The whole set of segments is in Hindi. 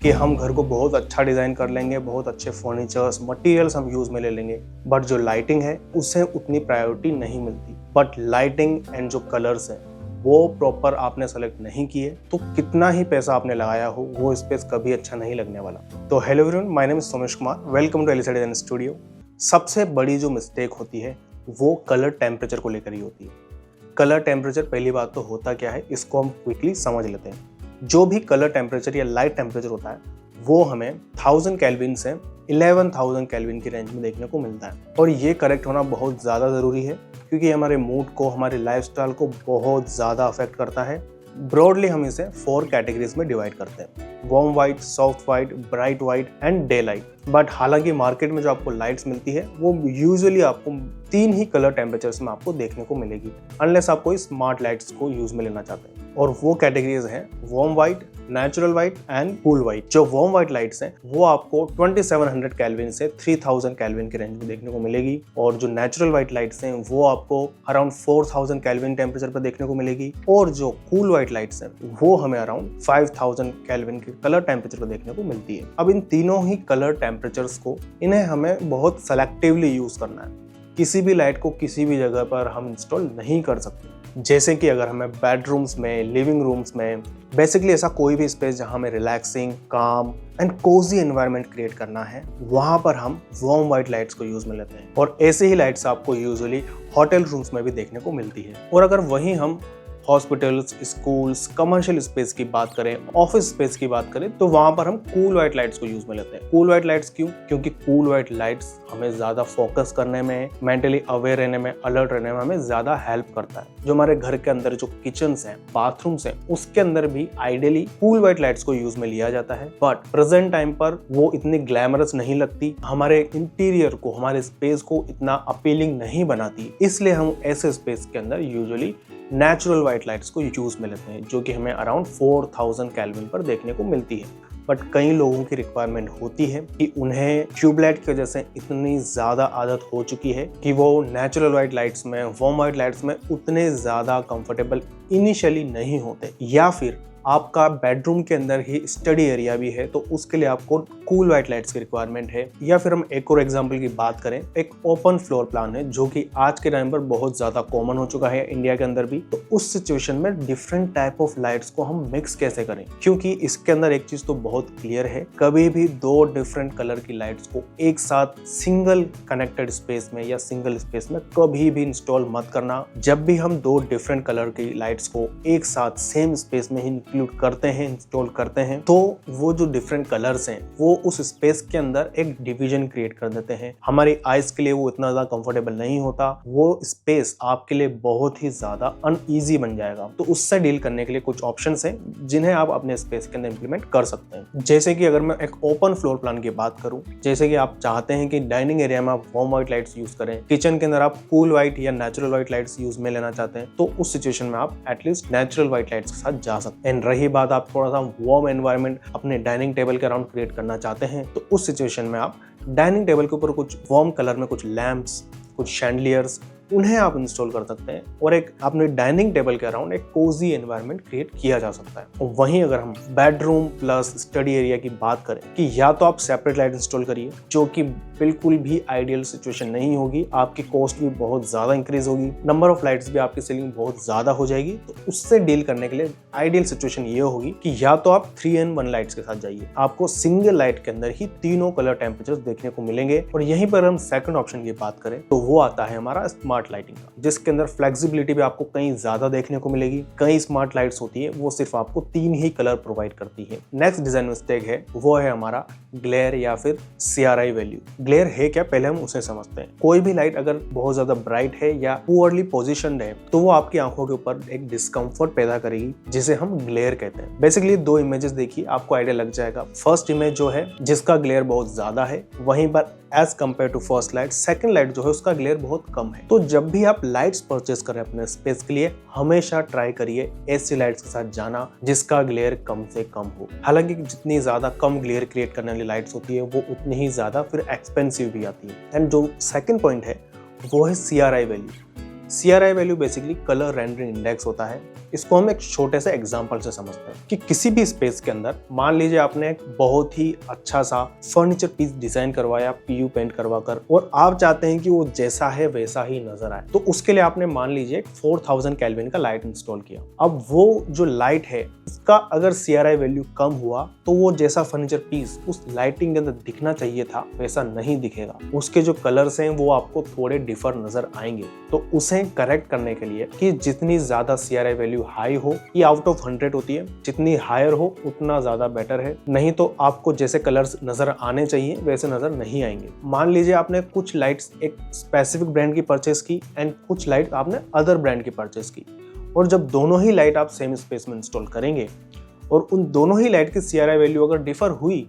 कि हम घर को बहुत अच्छा डिज़ाइन कर लेंगे, बहुत अच्छे फर्नीचर्स, मटेरियल्स हम यूज़ में ले लेंगे, बट जो लाइटिंग है उसे उतनी प्रायोरिटी नहीं मिलती। बट लाइटिंग एंड जो कलर्स हैं वो प्रॉपर आपने सेलेक्ट नहीं किए तो कितना ही पैसा आपने लगाया हो वो स्पेस कभी अच्छा नहीं लगने वाला। तो hello everyone, my name is Somesh Kumar, welcome to Elisa design studio. सबसे बड़ी जो मिस्टेक होती है वो कलर टेम्परेचर को लेकर ही होती है। कलर टेम्परेचर, पहली बात तो होता क्या है इसको हम क्विकली समझ लेते हैं। जो भी कलर टेम्परेचर या लाइट टेम्परेचर होता है वो हमें 1000 केल्विन से 11000 केल्विन की रेंज में देखने को मिलता है। और ये करेक्ट होना बहुत ज़्यादा ज़रूरी है क्योंकि हमारे मूड को, हमारे लाइफस्टाइल को बहुत ज़्यादा अफेक्ट करता है। ब्रॉडली हम इसे 4 कैटेगरीज में डिवाइड करते हैं: warm white, soft white, bright white and day light. But हालांकि मार्केट में जो आपको लाइट्स मिलती है वो यूजुअली आपको 3 ही कलर टेम्परेचर्स में आपको देखने को मिलेगी, अनलेस आप कोई स्मार्ट लाइट्स को यूज में लेना चाहते हैं। और वो कैटेगरीज हैं warm white, natural white and cool white. जो वार्म वाइट लाइट्स हैं वो आपको 2700 केल्विन से 3000 केल्विन की रेंज में देखने को मिलेगी, और जो नेचुरल वाइट लाइट्स हैं वो आपको अराउंड 4000 केल्विन टेम्परेचर पर देखने को मिलेगी, और जो कूल वाइट लाइट्स हैं वो हमें अराउंड 5000 केल्विन के कलर टेम्परेचर पर देखने को मिलती है। अब इन तीनों ही कलर टेम्परेचर्स को, इन्हें हमें बहुत सेलेक्टिवली यूज करना है। किसी भी लाइट को किसी भी जगह पर हम इंस्टॉल नहीं कर सकते। जैसे कि अगर हमें बेडरूम्स में, लिविंग रूम्स में, बेसिकली ऐसा कोई भी स्पेस जहां हमें रिलैक्सिंग, काम एंड कोजी एनवायरनमेंट क्रिएट करना है, वहां पर हम वार्म वाइट लाइट्स को यूज में लेते हैं। और ऐसे ही लाइट्स आपको यूजुअली होटल रूम्स में भी देखने को मिलती है। और अगर वहीं हम हॉस्पिटल्स, स्कूल्स, कमर्शियल स्पेस की बात करें, ऑफिस स्पेस की बात करें, तो वहां पर हम कूल वाइट लाइट्स को यूज में लेते हैं। कूल वाइट लाइट्स क्यों? क्योंकि कूल वाइट लाइट्स हमें ज्यादा फोकस करने में, मेंटली अवेयर रहने में, अलर्ट रहने में हमें ज्यादा हेल्प करता है। जो हमारे घर के अंदर जो किचन्स हैं, बाथरूम्स हैं, उसके अंदर भी आइडियली कूल वाइट लाइट्स को यूज में लिया जाता है। बट प्रेजेंट टाइम पर वो इतनी ग्लैमरस नहीं लगती, हमारे इंटीरियर को, हमारे स्पेस को इतना अपीलिंग नहीं बनाती। इसलिए हम ऐसे स्पेस के अंदर यूजुअली नेचुरल वाइट लाइट्स को यूज में लेते हैं, जो कि हमें अराउंड 4000 केल्विन पर देखने को मिलती है। बट कई लोगों की रिक्वायरमेंट होती है कि उन्हें ट्यूबलाइट की वजह से इतनी ज़्यादा आदत हो चुकी है कि वो नेचुरल वाइट लाइट्स में, वार्म वाइट लाइट्स में उतने ज़्यादा कंफर्टेबल इनिशियली नहीं होते, या फिर आपका बेडरूम के अंदर ही स्टडी एरिया भी है तो उसके लिए आपको कूल वाइट लाइट्स की रिक्वायरमेंट है। या फिर हम एक और एग्जांपल की बात करें, एक ओपन फ्लोर प्लान है जो कि आज के टाइम पर बहुत ज़्यादा कॉमन हो चुका है इंडिया के अंदर भी। तो उस सिचुएशन में डिफरेंट टाइप ऑफ लाइट्स को हम मिक्स कैसे करें? क्योंकि इसके अंदर एक चीज़ तो बहुत क्लियर है, कभी भी 2 डिफरेंट कलर की लाइट्स को एक साथ सिंगल कनेक्टेड स्पेस में या सिंगल स्पेस में कभी भी इंस्टॉल मत करना। जब भी हम 2 डिफरेंट कलर की लाइट्स को एक साथ सेम स्पेस में ही करते हैं, इंस्टॉल करते हैं, तो वो जो डिफरेंट कलर्स हैं वो उस स्पेस के अंदर एक डिवीजन क्रिएट कर देते हैं। हमारी आईज के लिए वो इतना ज्यादा कंफर्टेबल नहीं होता, वो स्पेस आपके लिए बहुत ही ज्यादा अनईजी बन जाएगा। तो उससे डील करने के लिए कुछ ऑप्शंस हैं जिन्हें आप अपने स्पेस के अंदर इंप्लीमेंट कर सकते हैं। जैसे कि अगर मैं एक ओपन फ्लोर प्लान की बात करूं, जैसे कि आप चाहते हैं कि डाइनिंग एरिया में आप वार्म वाइट लाइट्स यूज करें, किचन के अंदर आप कूल वाइट या नेचुरल वाइट लाइट्स यूज में लेना चाहते हैं, तो उस सिचुएशन में आप एटलीस्ट नेचुरल वाइट लाइट्स के साथ जा सकते हैं। एंड रही बात आप थोड़ा सा वार्म एनवायरनमेंट अपने डाइनिंग टेबल के अराउंड क्रिएट करना चाहते हैं, तो उस सिचुएशन में आप डाइनिंग टेबल के ऊपर कुछ वार्म कलर में कुछ लैंप्स, कुछ शैंडलियर्स, उन्हें आप इंस्टॉल कर सकते हैं और एक अपने डाइनिंग टेबल के अराउंड एक कोजी एनवायरनमेंट क्रिएट किया जा सकता है। और वहीं अगर हम बेडरूम प्लस स्टडी एरिया की बात करें कि या तो आप सेपरेट लाइट इंस्टॉल करिए, जो कि बिल्कुल भी आइडियल सिचुएशन नहीं होगी, आपकी कॉस्ट भी बहुत ज्यादा इंक्रीज होगी, नंबर ऑफ लाइट्स भी आपकी सेलिंग बहुत ज्यादा हो जाएगी। तो उससे डील करने के लिए आइडियल सिचुएशन ये होगी कि या तो आप 3-in-1 लाइट्स के साथ जाइए, आपको सिंगल लाइट के अंदर ही तीनों कलर टेम्परेचर देखने को मिलेंगे। और यहीं पर हम सेकंड ऑप्शन की बात करें तो वो आता है हमारा स्मार्ट लाइटिंग का, जिसके अंदर फ्लेक्सिबिलिटी भी आपको कहीं ज्यादा देखने को मिलेगी। कई स्मार्ट लाइट्स होती है वो सिर्फ आपको 3 ही कलर प्रोवाइड करती है। नेक्स्ट डिजाइन मिस्टेक है वो है हमारा ग्लेयर या फिर CRI वैल्यू। ग्लेयर है क्या, पहले हम उसे समझते हैं। कोई भी लाइट अगर बहुत ज्यादा ब्राइट है या पुअरली पोजिशन्ड है तो वो आपकी आंखों के ऊपर एक डिस्कम्फर्ट पैदा करेगी, जिसे हम ग्लेयर कहते हैं। बेसिकली 2 इमेजेस देखिए, आपको आइडिया लग जाएगा। फर्स्ट इमेज जो है जिसका ग्लेयर बहुत ज्यादा है, वहीं पर as compared to first light, second light जो है उसका ग्लेयर बहुत कम है। तो जब भी आप लाइट्स परचेस करें अपने स्पेस के लिए, हमेशा ट्राई करिए ऐसी लाइट्स के साथ जाना जिसका ग्लेयर कम से कम हो। हालांकि जितनी ज्यादा कम ग्लेयर क्रिएट करने वाली लाइट्स होती है वो उतनी ही ज्यादा फिर एक्सपेंसिव भी आती है। एंड जो सेकंड पॉइंट है वो है CRI value. CRI value basically colour rendering index होता है। इसको हम एक छोटे से एग्जांपल से समझते हैं कि किसी भी स्पेस के अंदर मान लीजिए आपने एक बहुत ही अच्छा सा फर्नीचर पीस डिजाइन करवाया पीयू पेंट करवाकर, और आप चाहते हैं कि वो जैसा है वैसा ही नजर आए। तो उसके लिए आपने मान लीजिए 4000 केल्विन का लाइट इंस्टॉल किया। अब वो जो लाइट है उसका अगर CRI वैल्यू कम हुआ तो वो जैसा फर्नीचर पीस उस लाइटिंग के अंदर दिखना चाहिए था वैसा नहीं दिखेगा। उसके जो कलर्स हैं वो आपको थोड़े डिफर नजर आएंगे। तो उसे करेक्ट करने के लिए कि जितनी ज्यादा CRI वैल्यू हाई हो, ये आउट ऑफ 100 होती है, जितनी हायर हो उतना ज्यादा बेटर है, नहीं तो आपको जैसे कलर्स नजर आने चाहिए वैसे नजर नहीं आएंगे। मान लीजिए आपने कुछ लाइट्स एक स्पेसिफिक ब्रांड की परचेस की एंड कुछ लाइट आपने अदर ब्रांड की परचेस की, और जब दोनों ही लाइट आप सेम स्पेस में इंस्टॉल करेंगे और उन दोनों ही लाइट की CRI वैल्यू अगर डिफर हुई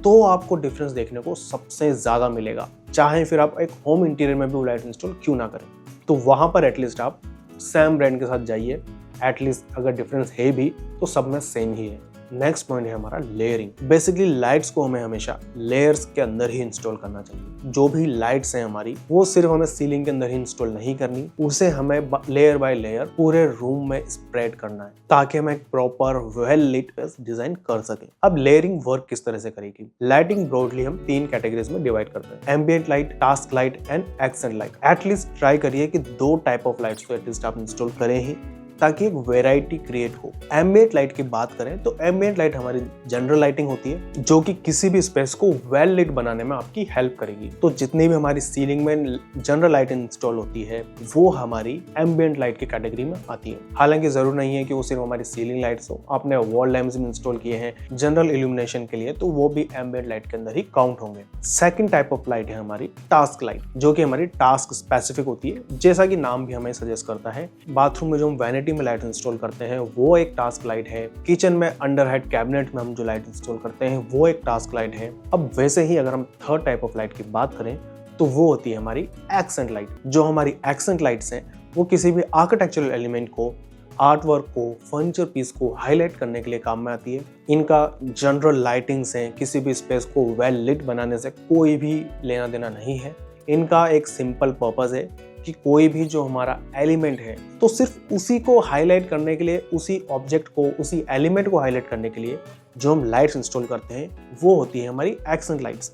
तो आपको डिफरेंस देखने को सबसे ज्यादा मिलेगा, चाहे फिर आप एक होम इंटीरियर में भी वो लाइट इंस्टॉल क्यों ना करें। तो वहां पर एटलीस्ट आप सेम ब्रांड के साथ जाइए, एटलीस्ट अगर डिफरेंस है भी तो सब में सेम ही है। नेक्स्ट पॉइंट है हमारा लेयरिंग। बेसिकली लाइट्स को हमें हमेशा लेयर्स के अंदर ही इंस्टॉल करना चाहिए। जो भी लाइट्स हैं हमारी वो सिर्फ हमें सीलिंग के अंदर ही इंस्टॉल नहीं करनी, उसे हमें लेयर बाय लेयर पूरे रूम में स्प्रेड करना है ताकि हम एक प्रॉपर वेल लिट डिजाइन कर सके। अब लेयरिंग वर्क किस तरह से करेगी? लाइटिंग ब्रॉडली हम 3 कैटेगरीज में डिवाइड करते हैं, ambient light, task light and accent light. At least try करिए कि 2 टाइप ऑफ लाइट्स तो एटलीस्ट आप इंस्टॉल करें ही, ताकि एक वेराइटी क्रिएट हो। एम्बिएंट लाइट की बात करें तो एम्बिएंट लाइट हमारी जनरल लाइटिंग होती है जो कि किसी भी स्पेस को वेल लिट बनाने में आपकी हेल्प करेगी। तो जितनी भी हमारी सीलिंग में जनरल लाइट इंस्टॉल होती है वो हमारी एम्बिएंट लाइट की कैटेगरी में आती है। हालांकि जरूर नहीं है कि वो सिर्फ हमारी सीलिंग लाइट्स हो, आपने वॉल लैंप्स भी इंस्टॉल किए हैं जनरल इल्यूमिनेशन के लिए तो वो भी एम्बिएंट लाइट के अंदर ही काउंट होंगे। सेकेंड टाइप ऑफ लाइट है हमारी टास्क लाइट, जो कि हमारी टास्क स्पेसिफिक होती है, जैसा कि नाम भी हमें सजेस्ट करता है। बाथरूम में जो हम वैनिटी में लाइट इंस्टॉल करते हैं वो एक टास्क लाइट है, किचन में अंडर हेड कैबिनेट में हम जो लाइट इंस्टॉल करते हैं वो एक टास्क लाइट है। अब वैसे ही अगर हम थर्ड टाइप ऑफ लाइट की बात करें तो वो होती है हमारी एक्सेंट लाइट। जो हमारी एक्सेंट लाइट्स हैं वो किसी भी आर्किटेक्चरल एलिमेंट को, आर्ट वर्क को, फर्नीचर पीस को हाईलाइट करने के लिए काम में आती है। इनका जनरल लाइटिंग से किसी भी स्पेस को वेल लिट बनाने से कोई भी लेना देना नहीं है। इनका एक सिंपल पर्पस है कि कोई भी जो हमारा एलिमेंट है तो सिर्फ उसी को हाईलाइट करने के लिए, उसी ऑब्जेक्ट को, उसी एलिमेंट को हाईलाइट करने के लिए जो हम लाइट्स इंस्टॉल करते हैं वो होती है हमारी एक्सेंट लाइट्स।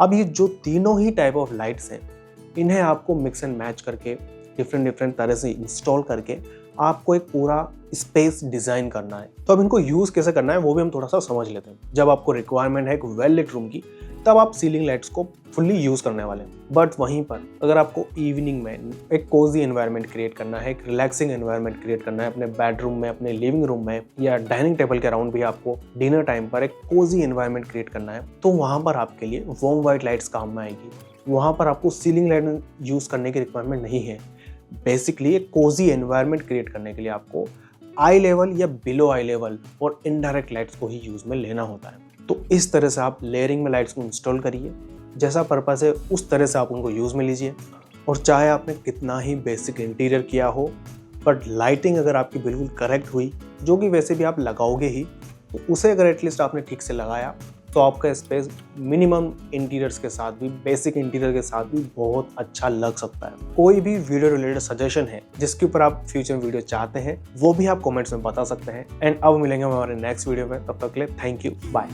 अब ये जो तीनों ही टाइप ऑफ लाइट्स हैं इन्हें आपको मिक्स एंड मैच करके डिफरेंट तरह से इंस्टॉल करके आपको एक पूरा स्पेस डिजाइन करना है। तो अब इनको यूज कैसे करना है वो भी हम थोड़ा सा समझ लेते हैं। जब आपको रिक्वायरमेंट है एक वेल लिट रूम की तब आप सीलिंग लाइट्स को फुल्ली यूज करने वाले हैं, बट वहीं पर अगर आपको इवनिंग में एक कोजी एनवायरनमेंट क्रिएट करना है, एक रिलैक्सिंग एनवायरनमेंट क्रिएट करना है अपने बेडरूम में, अपने लिविंग रूम में या डाइनिंग टेबल के अराउंड भी आपको डिनर टाइम पर एक कोजी एनवायरनमेंट क्रिएट करना है, तो वहां पर आपके लिए वार्म व्हाइट लाइट्स काम में आएगी। वहां पर आपको सीलिंग लाइट यूज करने की रिक्वायरमेंट नहीं है। बेसिकली एक कोजी एनवायरनमेंट क्रिएट करने के लिए आपको आई लेवल या बिलो आई लेवल और इनडायरेक्ट लाइट्स को ही यूज में लेना होता है। तो इस तरह से आप लेयरिंग में लाइट्स को इंस्टॉल करिए, जैसा पर्पस है उस तरह से आप उनको यूज में लीजिए। और चाहे आपने कितना ही बेसिक इंटीरियर किया हो, बट लाइटिंग अगर आपकी बिल्कुल करेक्ट हुई, जो कि वैसे भी आप लगाओगे ही, तो उसे अगर एटलीस्ट आपने ठीक से लगाया तो आपका स्पेस मिनिमम इंटीरियर्स के साथ भी, बेसिक इंटीरियर के साथ भी बहुत अच्छा लग सकता है। कोई भी वीडियो रिलेटेड सजेशन है जिसके ऊपर आप फ्यूचर में वीडियो चाहते हैं वो भी आप कमेंट्स में बता सकते हैं। एंड अब मिलेंगे हमारे नेक्स्ट वीडियो में, तब तक के लिए थैंक यू, बाय।